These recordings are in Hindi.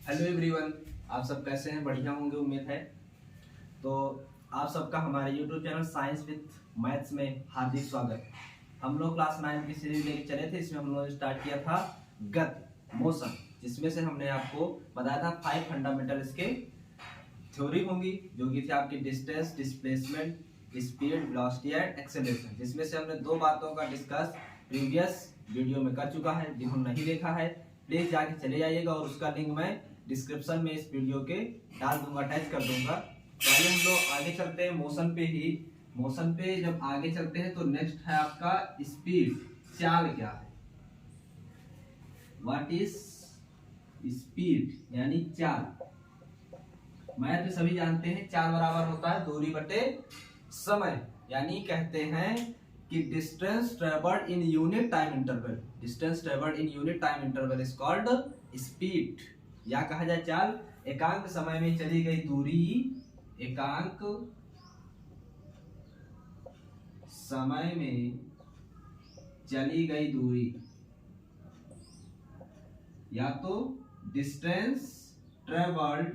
हेलो एवरीवन, आप सब कैसे हैं? बढ़िया होंगे उम्मीद है। तो आप सबका हमारे YouTube channel science with maths में हार्दिक स्वागत। हम लोग क्लास 9 की सीरीज लेके चले थे। इसमें हम लोगों ने स्टार्ट किया था गति, मोशन, जिसमें से हमने आपको बताया था 5 फंडामेंटल इसके थ्योरी होंगी, जो कि थी आपकी distance, displacement, speed, velocity and acceleration, जिसमें से हमने 2 बातों का डिस्कस प्रीवियस वीडियो में कर चुका है। जिन्होंने नहीं देखा है प्लीज जाके चले जाइएगा और उसका लिंक मैं डिस्क्रिप्शन में इस वीडियो के डाल दूंगा, अटैच कर दूंगा। पहले हम लोग आगे चलते हैं मोशन पे ही। मोशन पे जब आगे चलते हैं तो नेक्स्ट है आपका स्पीड। चाल क्या है? व्हाट इज स्पीड यानी चाल। मैथ में सभी जानते हैं चाल बराबर होता है दूरी बटे समय, यानी कहते हैं कि distance travelled in unit time interval. Distance travelled in unit time interval is called speed, या कहा जाए चाल। एकांक समय में चली गई दूरी, एकांक समय में चली गई दूरी, या तो distance travelled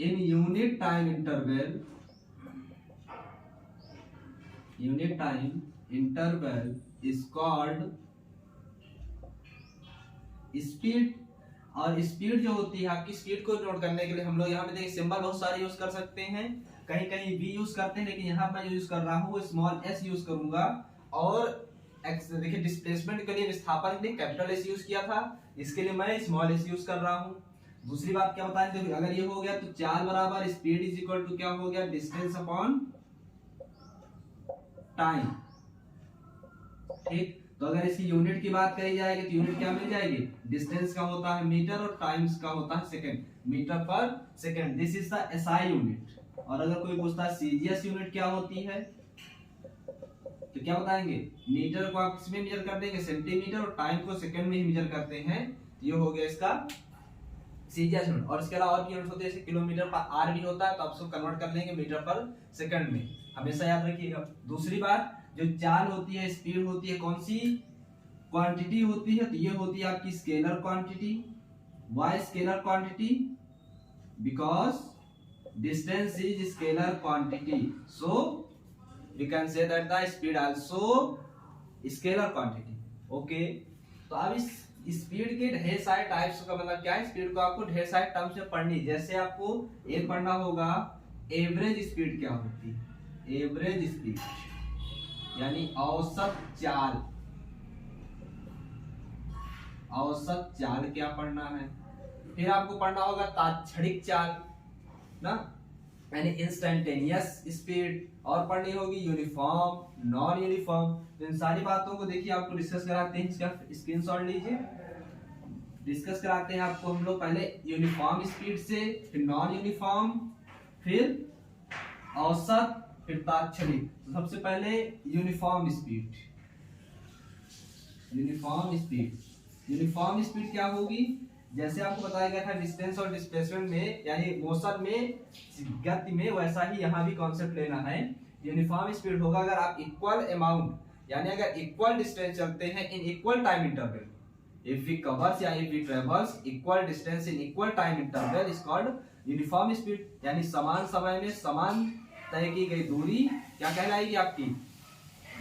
in unit time interval, unit time interval is called speed. और स्पीड जो होती है आपकी, स्पीड को नोट करने के लिए हम लोग यहाँ पे देखिए सिंबल बहुत सारे यूज कर सकते हैं। कहीं कहीं v यूज करते हैं, लेकिन यहाँ मैं यूज कर रहा हूँ स्मॉल s यूज करूंगा। और देखिए डिस्प्लेसमेंट के लिए, विस्थापन के लिए कैपिटल S यूज किया था, इसके लिए मैं स्मॉल s यूज कर रहा हूँ। दूसरी बात क्या बताएं, देखिए अगर ये हो गया तो चाल बराबर स्पीड इज इक्वल टू क्या हो गया, डिस्टेंस अपॉन टाइम। ठीक, तो अगर इसकी यूनिट की बात करी जाएगी तो यूनिट क्या मिल जाएगी, डिस्टेंस का होता है मीटर और टाइम्स का होता है सेकंड, मीटर पर second. This is the SI unit. और अगर कोई पूछता है सीजीएस यूनिट क्या होती है, तो क्या बताएंगे, मीटर को आप किसमें मेजर कर देंगे, सेंटीमीटर, और टाइम को सेकंड में ही मेजर करते हैं। ये हो गया इसका सीजीएस यूनिट। और इसके अलावा और भी यूनिट होते हैं, जैसे किलोमीटर पर आर भी होता है, तो आप उसको कन्वर्ट कर लेंगे मीटर पर सेकंड में, हमेशा याद रखिएगा। दूसरी बात, जो चाल होती है, स्पीड होती है, कौन सी क्वांटिटी होती है, तो ये होती है आपकी scalar quantity. Why scalar quantity? Because distance is scalar quantity, so we can say that the speed also scalar quantity. Okay, तो अब इस स्पीड के ढेर सारे टाइप्स का मतलब क्या है, स्पीड को आपको ढेर सारे टर्म्स में पढ़नी। जैसे आपको एक पढ़ना होगा एवरेज स्पीड क्या होती है, एवरेज स्पीड यानी औसत चाल। औसत चाल क्या पढ़ना है। फिर आपको पढ़ना होगा तात्क्षणिक चाल ना, यानी इंस्टेंटेनियस स्पीड। और पढ़नी होगी यूनिफॉर्म, नॉन यूनिफॉर्म। तो इन सारी बातों को देखिए आपको डिस्कस कराते हैं, इसका स्क्रीनशॉट लीजिए। डिस्कस कराते हैं आपको हम लोग पहले यूनिफॉर्म स्पीड से, फिर नॉन यूनिफॉर्म, फिर औसत, फिर तात्क्षणिक। तो सबसे पहले uniform speed. Uniform speed, uniform speed क्या होगी, जैसे आपको बताया गया था डिस्टेंस और डिस्प्लेसमेंट में, यानी मोशन में, गति में, वैसा ही यहाँ भी कॉन्सेप्ट लेना है। यूनिफॉर्म स्पीड होगा अगर आप इक्वल अमाउंट, यानी अगर इक्वल डिस्टेंस चलते हैं in equal time interval, if we covers या if we travels equal distance in equal time interval is called uniform speed। यानी समान समय में समान तय की गई दूरी क्या कहलाएगी आपकी,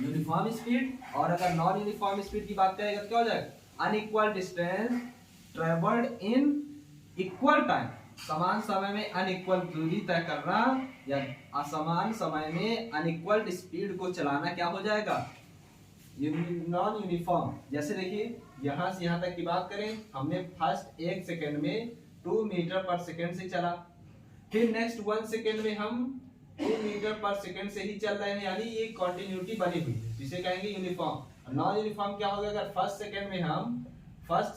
यूनिफॉर्म स्पीड। और अगर नॉन यूनिफॉर्म स्पीड की बात करेंगे तो क्या हो जाएगा, unequal distance travelled in equal time. समान समय में अनइक्वल दूरी तय करना, या असमान समय में अनइक्वल स्पीड को चलाना क्या हो जाएगा, नॉन यूनिफॉर्म। जैसे देखिए यहां से यहां तक की बात करें, हमने फर्स्ट 1 सेकंड में 2 मीटर पर सेकंड से चला, फिर नेक्स्ट 1 सेकंड में हम 2 मीटर पर सेकंड से ही चल रहे हैं, यानी ये कंटिन्यूटी बनी हुई है, जिसे कहेंगे यूनिफॉर्म। नॉन यूनिफॉर्म क्या होगा, अगर फर्स्ट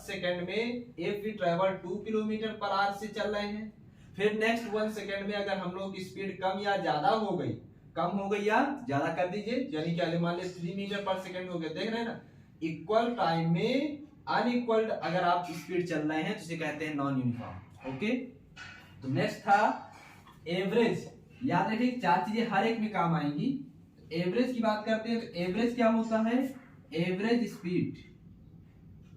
सेकंड में if we travel 2 kilometre per hour से चल रहे हैं, फिर नेक्स्ट 1 सेकंड में अगर हम लोग की स्पीड कम या ज्यादा हो गई, कम हो गई या ज्यादा कर दीजिए, यानी क्या मान लीजिए 3 मीटर पर सेकंड हो गया, देख रहे हैं ना। इक्वल टाइम में अनइक्वल अगर आप स्पीड चल रहे हैं तो इसे कहते हैं नॉन यूनिफॉर्म। ओके, तो नेक्स्ट था एवरेज। याद रखिए 4 चीजें हर एक में काम आएंगी। एवरेज की बात करते हैं तो एवरेज क्या होता है, एवरेज स्पीड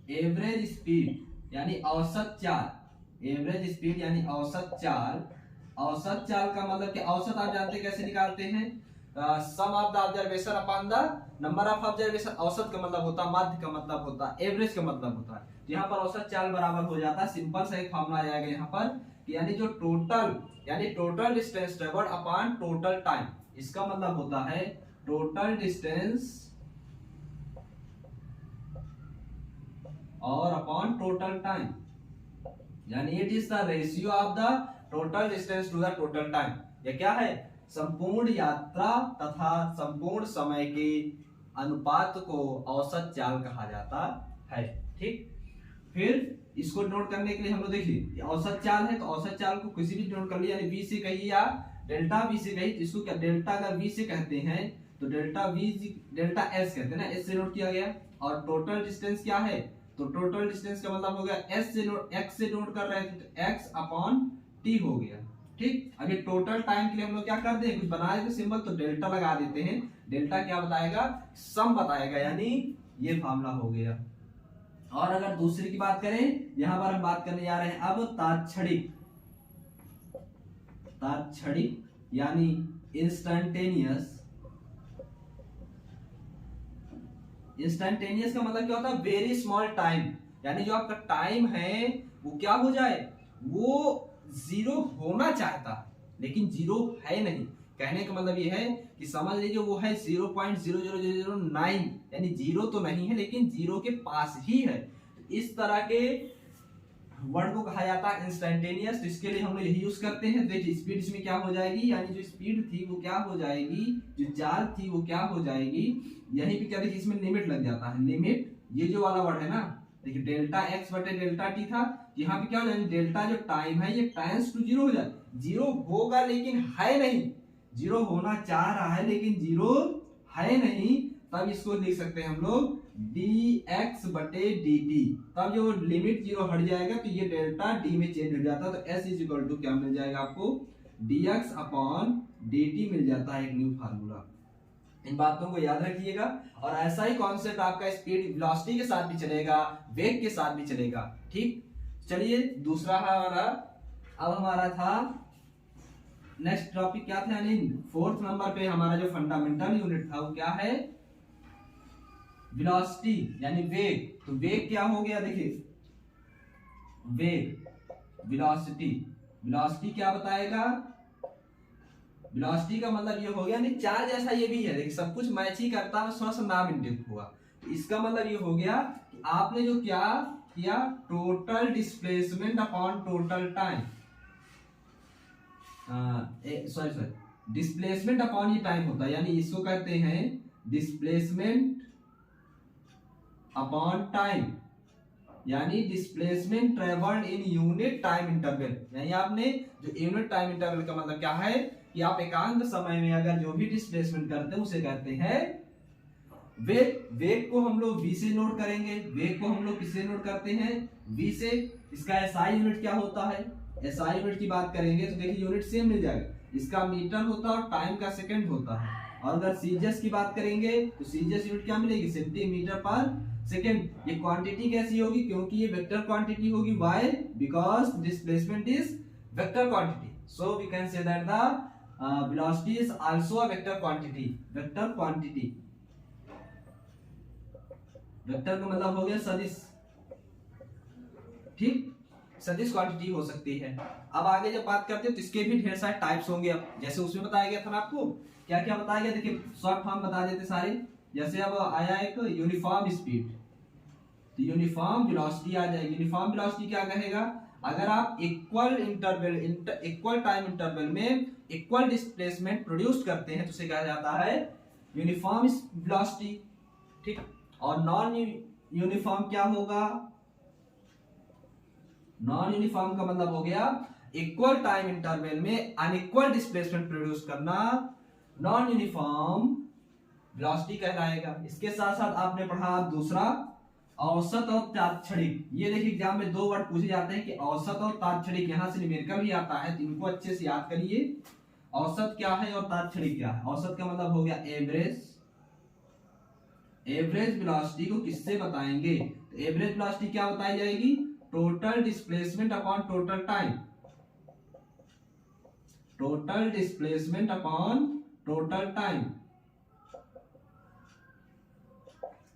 एवरेज स्पीड यानी औसत चाल, एवरेज स्पीड यानी औसत चाल। औसत चाल का मतलब कि औसत आप जानते हैं कैसे निकालते हैं, sum of the observation upon the number of observation. औसत का मतलब होता है, माध्य का मतलब होता है, एवरेज का मतलब होता है। यहाँ पर औसत चाल बराबर हो जाता है, सिंपल सा एक फॉर्मूला आ जाएगा यहाँ पर, यानी जो टोटल यानी total distance travelled upon total time, इसका मतलब होता है टोटल डिस्टेंस और अपॉन टोटल टाइम, यानी it is the ratio of the total distance to the total time. यह क्या है, संपूर्ण यात्रा तथा संपूर्ण समय के अनुपात को औसत चाल कहा जाता है। ठीक, फिर इसको नोट करने के लिए हम लोग देखिए औसत चाल है तो औसत चाल को किसी भी नोट कर लिया, यानी v से कहिए या डेल्टा v से कहिए, इसको क्या डेल्टा अगर v से कहते हैं तो डेल्टा v डेल्टा s कहते हैं ना, s से नोट किया गया। और टोटल डिस्टेंस क्या है, तो टोटल डिस्टेंस का मतलब हो गया s से नोट, x से नोट कर रहे हैं तो x अपॉन t हो गया। ठीक, अभी टोटल टाइम के लिए हम लोग क्या करते हैं, कुछ बनाए तो सिंबल तो डेल्टा लगा देते हैं। डेल्टा क्या बताएगा, सम बताएगा, यानी ये फार्मूला हो गया। और अगर दूसरे की बात करें, यहां पर हम बात करने जा रहे हैं अब तात्क्षणिक, तात्क्षणिक यानी इंस्टेंटेनियस। इंस्टेंटेनियस का मतलब क्या होता है, वेरी स्मॉल टाइम, यानी जो आपका टाइम है वो क्या हो जाए, वो जीरो होना चाहता लेकिन जीरो है नहीं। कहने का मतलब ये है कि समझ लीजिए वो है 0.00009, यानी जीरो तो नहीं है लेकिन जीरो के पास ही है। इस तरह के वर्ड को कहा जाता है इंस्टेंटेनियस। इसके लिए हम लोग यही यूज करते हैं। देखिए स्पीड इसमें क्या हो जाएगी, यानी जो स्पीड थी वो क्या हो जाएगी, जो चाल थी वो क्या हो जाएगी, यहीं पे क्या देखिए इसमें लिमिट लग जाता है, लिमिट, ये जो वाला वर्ड है ना, देखिए डेल्टा एक्स बटे डेल्टा टी था, यहाँ पे क्या हो जाएगा, डेल्टा जो टाइम है ये टाइम्स टू जीरो हो जाए, जीरो होगा लेकिन है नहीं, जीरो होना चाह रहा है लेकिन जीरो है नहीं, तब इसको लिख सकते हैं हम लोग dx बटे dt। तब जो लिमिट जीरो हट जाएगा तो ये डेल्टा d में चेंज हो जाता है, तो s इज इक्वल टू क्या मिल जाएगा आपको, dx अपॉन dt मिल जाता है, एक न्यू फार्मूला। इन बातों को याद रखिएगा। और ऐसा ही कॉन्सेप्ट आपका स्पीड वेलोसिटी के साथ भी चलेगा, वेग के साथ भी चलेगा। ठीक, चलिए दूसरा हमारा, अब हमारा था नेक्स्ट टॉपिक क्या था, यानी फोर्थ नंबर पे हमारा जो फंडामेंटल यूनिट था वो क्या है, वेलोसिटी यानी वेग। तो वेग क्या हो गया, देखिए वेग, वेलोसिटी, वेलोसिटी क्या बताएगा, वेलोसिटी का मतलब ये हो गया, नहीं चार्ज जैसा ये भी है, देखिए सब कुछ मैच ही करता है, थोड़ा सा नाम इंडिक हुआ। इसका मतलब ये हो गया कि आपने जो क्या किया, total displacement upon total time, sorry displacement upon ये टाइम होता है, यानी इसको कहते हैं डिस्प्लेसमेंट अपॉन टाइम, यानी displacement travelled in unit time interval. यानी आपने जो यूनिट टाइम इंटरवल का मतलब क्या है कि आप एकांत समय में अगर जो भी डिस्प्लेसमेंट करते हैं उसे कहते हैं वेग। वेग को हम लोग v से नोट करेंगे, वेग को हम लोग किससे नोट करते हैं, v से। इसका SI यूनिट क्या होता है, SI यूनिट की बात करेंगे तो देखिए यूनिट सेम मिल जाएगा, इसका मीटर होता है और टाइम का सेकंड होता है। और अगर सीजीएस की बात करेंगे तो सीजीएस यूनिट क्या मिलेगी, सेंटीमीटर पर सेकंड। ये क्वांटिटी कैसी होगी, क्योंकि ये वेक्टर क्वांटिटी होगी, why, because displacement is vector quantity, so we can say that the velocity is also a vector quantity. Vector quantity, vector का मतलब हो गया सदिश, ठीक, सदिश क्वांटिटी हो सकती है। अब आगे जब बात करते हैं तो इसके भी ढेर सारे टाइप्स होंगे। अब जैसे उसमें बताया गया था ना आपको, क्या क्या बताया गया, देखिए शॉर्ट फॉर्म बता देते सारे। जैसे अब आया एक यूनिफॉर्म स्पीड, तो यूनिफॉर्म वेलोसिटी आ जाएगी। यूनिफॉर्म वेलोसिटी क्या कहेगा, अगर आप equal interval, equal time interval में इक्वल डिस्प्लेसमेंट प्रोड्यूस करते हैं तो उसे कहा जाता है यूनिफॉर्म वेलोसिटी। ठीक, और नॉन यूनिफॉर्म क्या होगा, नॉन यूनिफॉर्म का मतलब हो गया इक्वल टाइम इंटरवल में अनइक्वल डिस्प्लेसमेंट प्रोड्यूस करना, नॉन यूनिफॉर्म वेलोसिटी कहलाएगा। इसके साथ साथ आपने पढ़ा दूसरा औसत और तात्क्षणिक। ये देखिए एग्जाम में दो वर्ड पूछे जाते हैं कि औसत और तात्क्षणिक, यहां से न्यूमेरिकल भी आता है, तो इनको अच्छे से याद करिए। औसत क्या है और तात्क्षणिक क्या है। औसत का मतलब हो गया एवरेज, एवरेज वेलोसिटी को किससे बताएंगे, एवरेज वेलोसिटी क्या बताई जाएगी, total displacement upon total time, total displacement upon total time.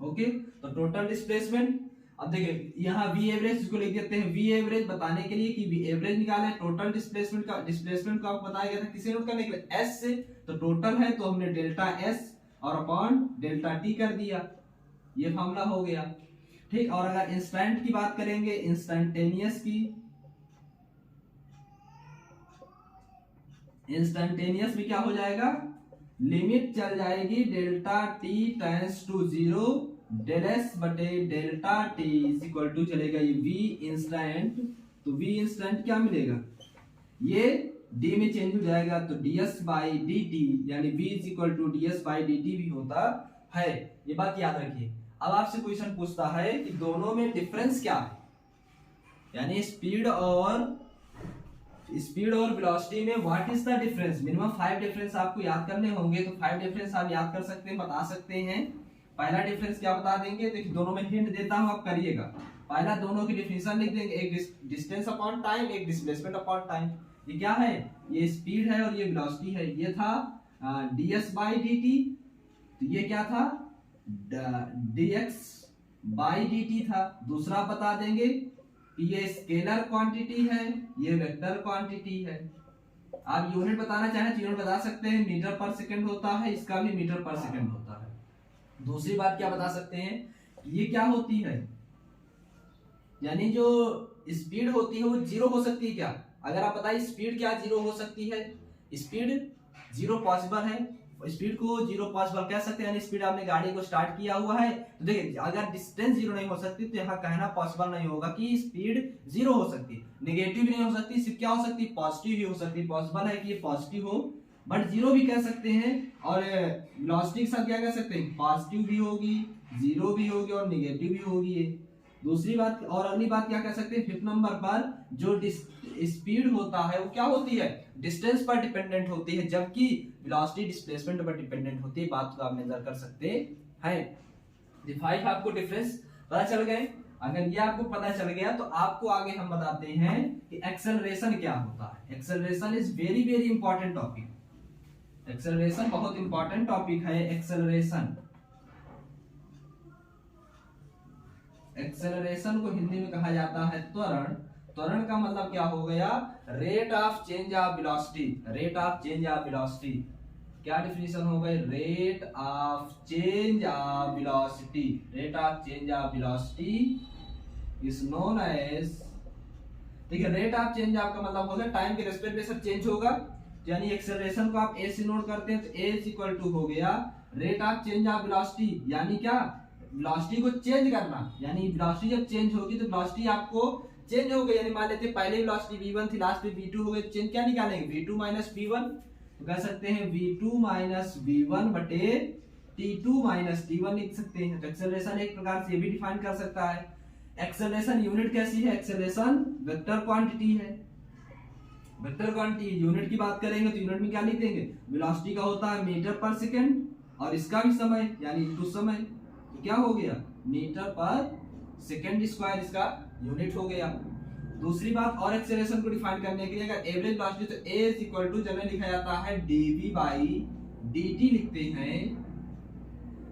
Okay, तो टोटल डिस्प्लेसमेंट, अब देखिए यहाँ वी एवरेज इसको लिख देते हैं, वी एवरेज बताने के लिए कि वी एवरेज निकाला है, टोटल डिस्प्लेसमेंट को आपको बताया गया था किसे नोट करने के लिए, एस से, तो टोटल है तो हमने डेल्टा एस और अपॉन डेल्टा टी कर दिया, ये फॉर्मूला हो गया। ठीक, और अगर इंस्टेंट की बात करेंगे, इंस्टेंटेनियस की, इंस्टेंटेनियस में क्या हो जाएगा, लिमिट चल जाएगी delta T tends to 0, del S बटे delta T is equal to चलेगा ये वी इंस्टेंट, तो वी इंस्टेंट क्या मिलेगा, ये डी में चेंज हो जाएगा तो ds बाई डी टी, यानी v is equal to ds by d t भी होता है, ये बात याद रखिए। अब आपसे क्वेश्चन पूछता है कि दोनों में डिफरेंस क्या है, यानी स्पीड और वेलोसिटी में what is the difference. Minimum 5 difference आपको याद करने होंगे, तो 5 डिफरेंस आप याद कर सकते हैं, बता सकते हैं। पहला डिफरेंस क्या बता देंगे, देखिए दोनों में हिंट देता हूं, आप करिएगा। पहला दोनों की डिफिनेशन लिख देंगे, एक डिस्टेंस अपॉन टाइम, एक डिस्प्लेसमेंट अपॉन टाइम। ये क्या है, ये स्पीड है और ये वेलोसिटी है। ये था ds बाई डी टी, तो ये क्या था dx बाई डी टी था। दूसरा बता देंगे कि ये स्केलर क्वांटिटी है, ये वेक्टर क्वांटिटी है। आप यूनिट बताना चाहें तो यूनिट बता सकते हैं, मीटर पर सेकंड होता है, इसका भी मीटर पर सेकंड होता है। दूसरी बात क्या बता सकते हैं, ये क्या होती है, यानी जो स्पीड होती है वो जीरो हो सकती है क्या। अगर आप बताइए स्पीड क्या जीरो हो सकती है, स्पीड जीरो पॉसिबल है, स्पीड को जीरो पॉसिबल कह सकते हैं, यानी स्पीड आपने गाड़ी को स्टार्ट किया हुआ है, तो देखिए अगर डिस्टेंस जीरो नहीं हो सकती तो यहाँ कहना पॉसिबल नहीं होगा कि स्पीड जीरो हो सकती है। नेगेटिव भी नहीं हो सकती, सिर्फ क्या हो सकती है, पॉजिटिव ही हो सकती है। पॉसिबल है कि ये पॉजिटिव हो, बट जीरो भी कह सकते हैं, और वेलोसिटी के साथ क्या कह सकते हैं, पॉजिटिव भी होगी, जीरो भी होगी और नेगेटिव भी होगी। ये दूसरी बात। और अगली बात क्या कह सकते हैं, फिफ्थ नंबर पर जो स्पीड होता है वो क्या होती है, डिस्टेंस पर डिपेंडेंट होती है, जबकि वेलोसिटी डिस्प्लेसमेंट पर डिपेंडेंट होती है। बात को आप मेजर कर सकते हैं। ये 5 आपको डिफरेंस पता चल गए। अगर ये आपको पता चल गया तो आपको आगे हम बताते हैं कि एक्सेलरेशन क्या होता है। Acceleration is very very important topic, acceleration बहुत इंपॉर्टेंट टॉपिक है। एक्सेलरेशन, एक्सेलरेशन को हिंदी में कहा जाता है त्वरण। त्वरण का मतलब क्या हो गया, rate of change of velocity, rate of change of velocity. क्या डिफिनेशन हो गई, rate of change of velocity, rate of change of velocity is known as, देखिए रेट ऑफ चेंज आपका मतलब हो गया टाइम के रेस्पेक्ट में सब चेंज होगा, यानी एक्सेलरेशन को आप ए से नोट करते हैं तो ए इज इक्वल टू हो गया rate of change of velocity, यानी क्या, वेलोसिटी को चेंज करना, यानी वेलोसिटी जब चेंज होगी तो वेलोसिटी आपको चेंज हो गई, यानी मान लेते हैं पहले वेलोसिटी v1 थी, लास्ट में v2 हो गई, चेंज क्या निकालेंगे, v2 माइनस v1, तो कह सकते हैं v2 माइनस v1 बटे t2 माइनस t1 लिख सकते हैं। तो एक्सेलरेशन एक प्रकार से ये भी डिफाइन कर सकता है। एक्सेलरेशन यूनिट कैसी है, एक्सेलरेशन वेक्टर क्वांटिटी है, वेक्टर क्वांटिटी। यूनिट की बात करेंगे तो यूनिट में क्या लिख देंगे, वेलोसिटी का होता है मीटर पर सेकंड, और इसका भी समय यानी इनटू समय, तो क्या हो गया मीटर पर सेकंड स्क्वायर, इसका यूनिट हो गया। दूसरी बात, और एक्सेलरेशन को डिफाइन करने के लिए अगर एवरेज वेलोसिटी तो a is equal to generally लिखा जाता है dv बाई dt लिखते हैं।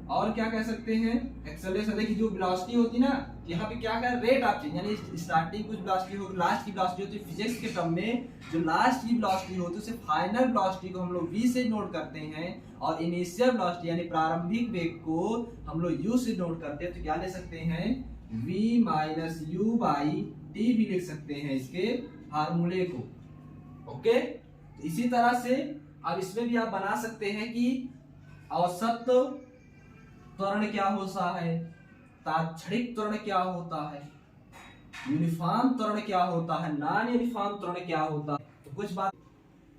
और क्या कह सकते हैं, एक्सेलरेशन देखिए जो वेलोसिटी होती ना, यहाँ पे क्या कर रेट ऑफ चेंज, यानी स्टार्टिंग कुछ वेलोसिटी होगी, लास्ट की वेलोसिटी होती है। फिजिक्स के टर्म में जो लास्ट की वेलोसिटी होती है उसे फाइनल वेलोसिटी को हम लोग v से नोट करते हैं, और इनिशियल वेलोसिटी यानी प्रारंभिक वेग को हम लोग u से नोट करते हैं। तो क्या ले सकते हैं, v minus u by t भी लिख सकते हैं इसके फार्मूले को। ओके, तो इसी तरह से अब इसमें भी आप बना सकते हैं कि औसत त्वरण क्या होता है, तात्क्षणिक त्वरण क्या होता है, यूनिफॉर्म त्वरण क्या होता है, नॉन यूनिफॉर्म त्वरण क्या होता है। तो कुछ बात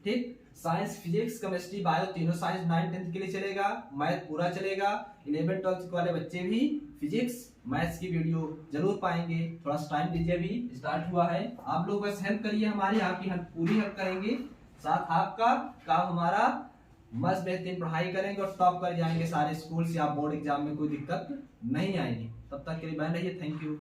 ठीक, साइंस फिजिक्स केमिस्ट्री बायो तीनों साइंस 9th 10th के लिए चलेगा, मैथ पूरा चलेगा। 11th 12th वाले बच्चे भी फिजिक्स मैथ्स की वीडियो जरूर पाएंगे। थोड़ा सा टाइम दीजिए, अभी स्टार्ट हुआ है, आप लोग बस हेल्प करिए हमारी, आपकी पूरी हेल्प करेंगे, साथ आपका काम हमारा, मस्त बेहतरीन पढ़ाई करेंगे और टॉप कर जाएंगे सारे स्कूल से। आप बोर्ड एग्जाम में कोई दिक्कत नहीं आएगी। तब तक के लिए बने रहिए, थैंक यू।